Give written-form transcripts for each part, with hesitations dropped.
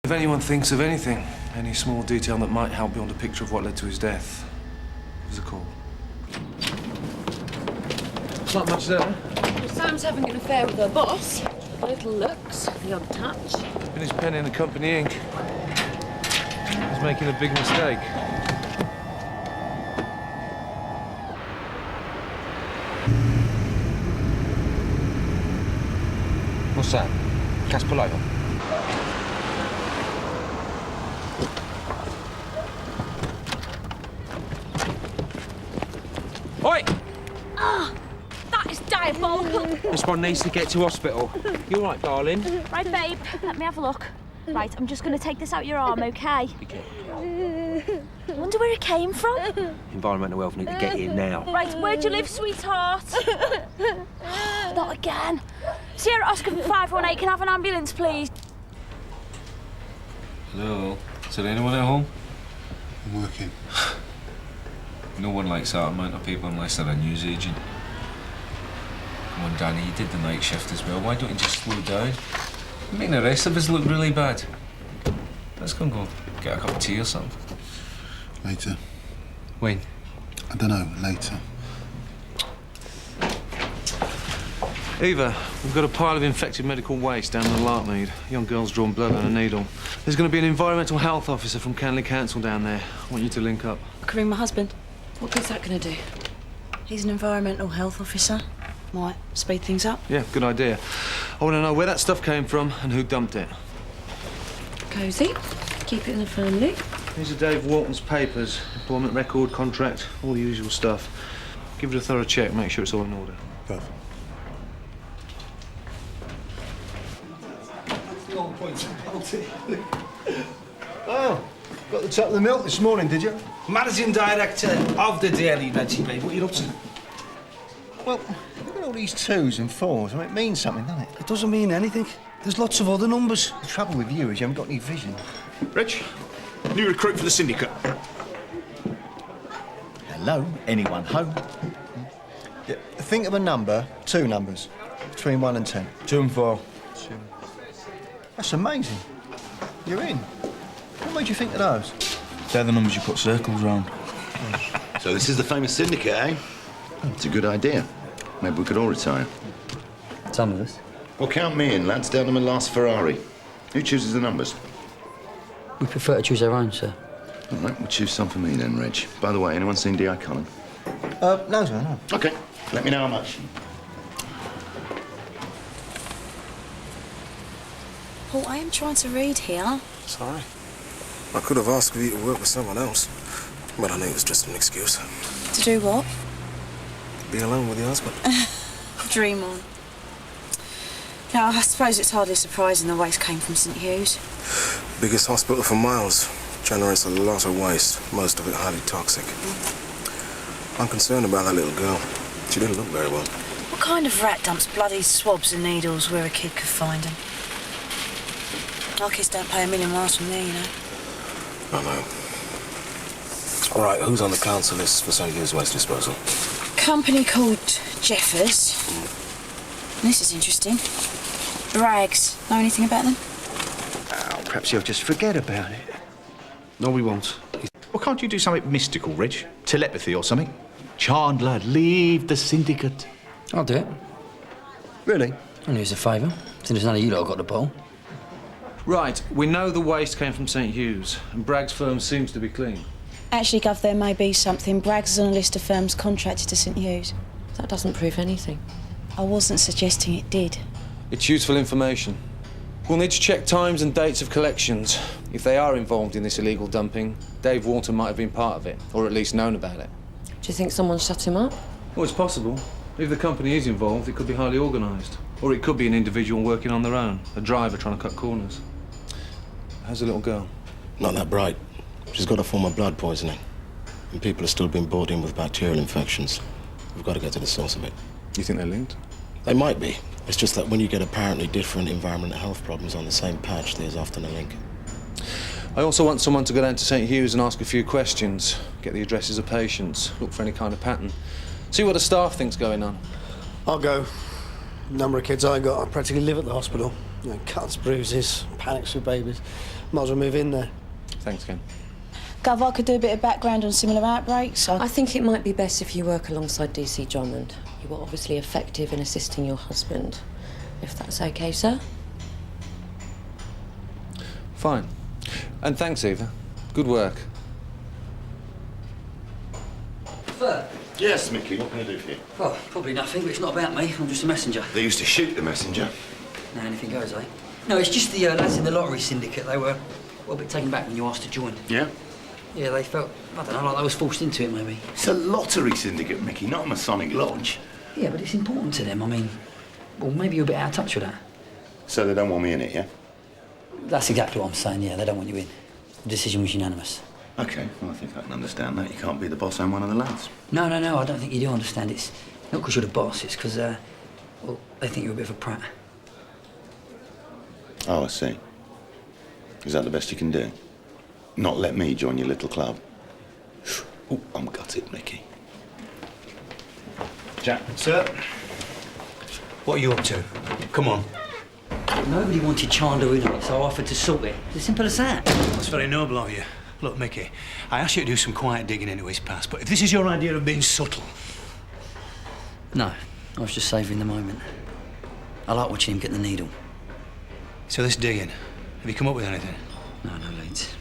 If anyone thinks of anything, any small detail that might help build a picture of what led to his death, give us a call. Not much there. Well, Sam's having an affair with her boss. The little looks, the odd touch. Been his pen in the company ink. He's making a big mistake. What's that? Gas pullover? Oi! Ah, that is diabolical. This one needs to get to hospital. You all right, darling? Right, babe, let me have a look. Right, I'm just going to take this out your arm, OK? Be careful. I wonder where it came from. Environmental health need to get here now. Right, where do you live, sweetheart? Not again. Sierra Oscar 518, can I have an ambulance, please? Hello? Is there anyone at home? I'm working. No one likes that amount of people unless they're a newsagent. Come on, Danny, you did the night shift as well. Why don't you just slow down? You're making the rest of us look really bad. Let's go and go get a cup of tea or something. Later. When? I don't know, later. Eva, we've got a pile of infected medical waste down the Larkmead. Young girl's drawn blood on a needle. There's going to be an environmental health officer from Canley Council down there. I want you to link up. I can ring my husband. What good's that going to do? He's an environmental health officer. Might speed things up. Yeah, good idea. I want to know where that stuff came from and who dumped it. Cosy. Keep it in the family. These are Dave Walton's papers. Employment record, contract, all the usual stuff. Give it a thorough check, make sure it's all in order. Perfect. Oh, got the top of the milk this morning, did you? Managing Director of the Dairy, Reggie, babe. What are you up to? Well, look at all these 2s and 4s. I mean, it means something, doesn't it? It doesn't mean anything. There's lots of other numbers. The trouble with you is you haven't got any vision. Rich, new recruit for the syndicate. Hello? Anyone home? Yeah, think of a number, 2 numbers, between 1 and 10. 2 and 4. That's amazing. You're in. What made you think of those? They're the numbers you put circles round. So this is the famous syndicate, eh? It's a good idea. Maybe we could all retire. Some of us. Well, count me in, lads, down to my last Ferrari. Who chooses the numbers? We prefer to choose our own, sir. All right, we'll choose some for me then, Reg. By the way, anyone seen D.I. Cullen? No, sir, no. OK, let me know how much. Paul, I am trying to read here. Sorry. I could have asked for you to work with someone else, but I knew it was just an excuse. To do what? Be alone with your husband. Dream on. Now, I suppose it's hardly surprising the waste came from St Hugh's. Biggest hospital for miles. Generates a lot of waste, most of it highly toxic. I'm concerned about that little girl. She didn't look very well. What kind of rat dumps bloody swabs and needles where a kid could find them? Our kids don't pay a million miles from there, you know. I know. All right, who's on the council list for St. Hugh's waste disposal? Company called Jeffers. This is interesting. Rags. Know anything about them? Oh, perhaps you'll just forget about it. No, we won't. Well, can't you do something mystical, Reg? Telepathy or something? Chandler, leave the syndicate. I'll do it. Really? Only as a favour, since none of you lot got the ball. Right, we know the waste came from St Hugh's, and Bragg's firm seems to be clean. Actually, Gov, there may be something. Bragg's is on a list of firms contracted to St Hugh's. That doesn't prove anything. I wasn't suggesting it did. It's useful information. We'll need to check times and dates of collections. If they are involved in this illegal dumping, Dave Walton might have been part of it, or at least known about it. Do you think someone shut him up? Well, it's possible. If the company is involved, it could be highly organised. Or it could be an individual working on their own, a driver trying to cut corners. How's the little girl? Not that bright. She's got a form of blood poisoning. And people are still being brought in with bacterial infections. We've got to get to the source of it. You think they're linked? They might be. It's just that when you get apparently different environmental health problems on the same patch, there's often a link. I also want someone to go down to St Hugh's and ask a few questions, get the addresses of patients, look for any kind of pattern, see what the staff think's going on. I'll go. The number of kids I got, I practically live at the hospital. You know, cuts, bruises, panics with babies. Might as well move in there. Thanks, Ken. Gov, I could do a bit of background on similar outbreaks. I think it might be best if you work alongside DC Drummond. You were obviously effective in assisting your husband. If that's okay, sir? Fine. And thanks, Eva. Good work. Sir? Yes, Mickey, what can I do for you? Well, probably nothing, but it's not about me. I'm just a messenger. They used to shoot the messenger. Now anything goes, eh? No, it's just the lads in the lottery syndicate. They were a bit taken back when you asked to join. Yeah? Yeah, they felt, I don't know, like they was forced into it, maybe. It's a lottery syndicate, Mickey, not a Masonic lodge. Yeah, but it's important to them. I mean, well, maybe you're a bit out of touch with that. So they don't want me in it, yeah? That's exactly what I'm saying, yeah. They don't want you in. The decision was unanimous. OK, well, I think I can understand that. You can't be the boss and one of the lads. No, I don't think you do understand. It's not because you're the boss, it's because, well, they think you're a bit of a prat. Oh, I see. Is that the best you can do? Not let me join your little club? Oh, I'm gutted, Mickey. Jack. Sir? What are you up to? Come on. Nobody wanted Chandler in it, so I offered to sort it. It's as simple as that. That's very noble of you. Look, Mickey, I asked you to do some quiet digging into his past, but if this is your idea of being subtle... No, I was just savouring the moment. I like watching him get the needle. So this digging, have you come up with anything? No leads.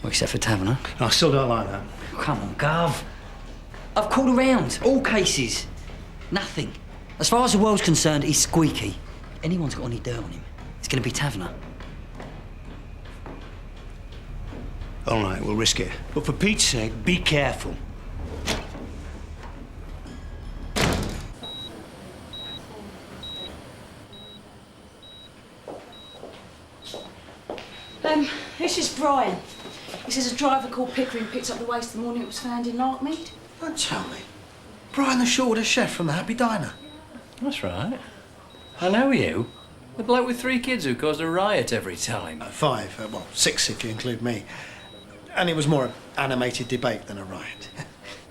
Well, except for Taverner. No, I still don't like that. Come on, Gov. I've called around, all cases. Nothing. As far as the world's concerned, he's squeaky. If anyone's got any dirt on him, it's going to be Taverner. All right, we'll risk it. But for Pete's sake, be careful. This is Brian. He says a driver called Pickering picked up the waste the morning it was found in Larkmead. Don't tell me. Brian the Shoulder chef from the Happy Diner. That's right. I know you. The bloke with 3 kids who caused a riot every time. 5, well, 6 if you include me. And it was more an animated debate than a riot.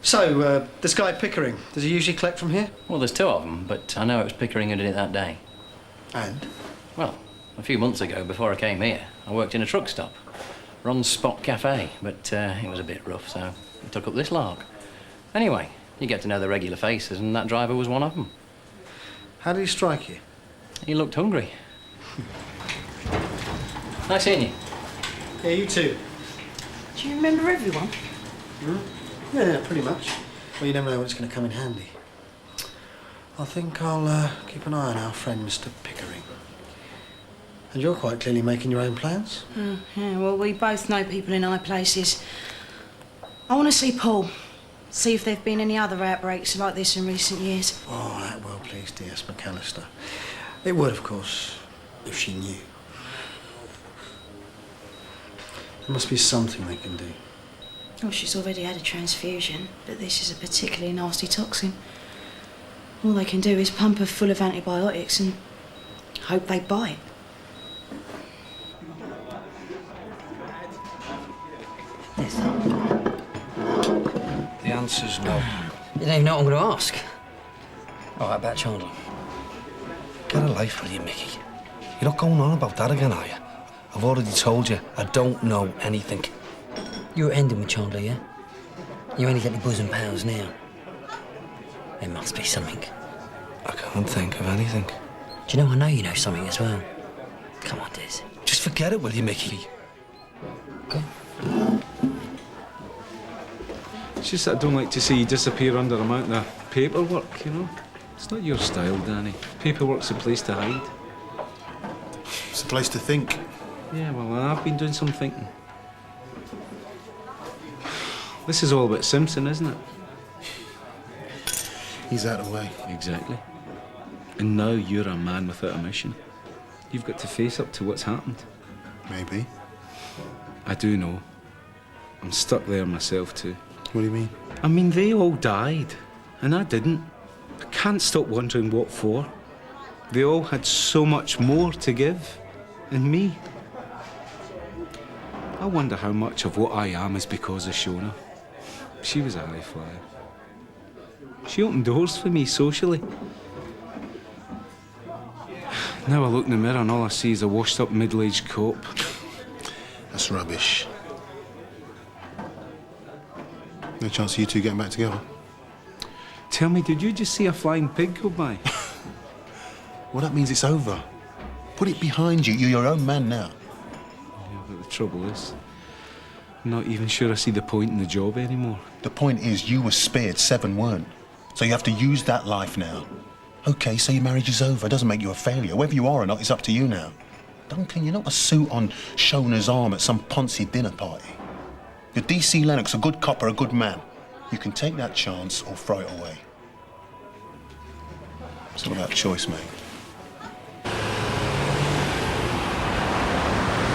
So, this guy Pickering, does he usually collect from here? Well, there's 2 of them, but I know it was Pickering who did it that day. And? Well, a few months ago, before I came here, I worked in a truck stop. Ron's Spot Cafe, but it was a bit rough, so I took up this lark. Anyway, you get to know the regular faces, and that driver was one of them. How did he strike you? He looked hungry. Nice seeing you. Yeah, you too. Do you remember everyone? Yeah, pretty much. Well, you never know when it's going to come in handy. I think I'll keep an eye on our friend, Mr. Pickering. And you're quite clearly making your own plans. Oh, yeah, well, we both know people in high places. I want to see Paul. See if there have been any other outbreaks like this in recent years. Oh, that will please D.S. McAllister. It would, of course, if she knew. There must be something they can do. Oh, she's already had a transfusion, but this is a particularly nasty toxin. All they can do is pump her full of antibiotics and hope they bite. Yes. The answer's no. You don't even know what I'm going to ask. All right, about Chandler. Get a life, will you, Mickey? You're not going on about that again, are you? I've already told you, I don't know anything. You're ending with Chandler, yeah? You ain't got any bosom pals now. There must be something. I can't think of anything. Do you know you know something as well? Come on, Des. Just forget it, will you, Mickey? Okay. It's just that I don't like to see you disappear under a mountain of paperwork, you know? It's not your style, Danny. Paperwork's a place to hide. It's a place to think. Yeah, well, I've been doing some thinking. This is all about Simpson, isn't it? He's out of the way. Exactly. And now you're a man without a mission. You've got to face up to what's happened. Maybe. I do know. I'm stuck there myself, too. What do you mean? I mean, they all died, and I didn't. I can't stop wondering what for. They all had so much more to give, and me. I wonder how much of what I am is because of Shona. She was a high flyer. She opened doors for me socially. Now I look in the mirror and all I see is a washed-up middle-aged cop. That's rubbish. No chance of you two getting back together? Tell me, did you just see a flying pig go by? Well, that means it's over. Put it behind you. You're your own man now. Yeah, but the trouble is, I'm not even sure I see the point in the job anymore. The point is, you were spared, 7 weren't. So you have to use that life now. OK, so your marriage is over. It doesn't make you a failure. Whether you are or not, it's up to you now. Duncan, you're not a suit on Shona's arm at some poncy dinner party. You're DC Lennox, a good cop or a good man. You can take that chance or throw it away. It's all about choice, mate.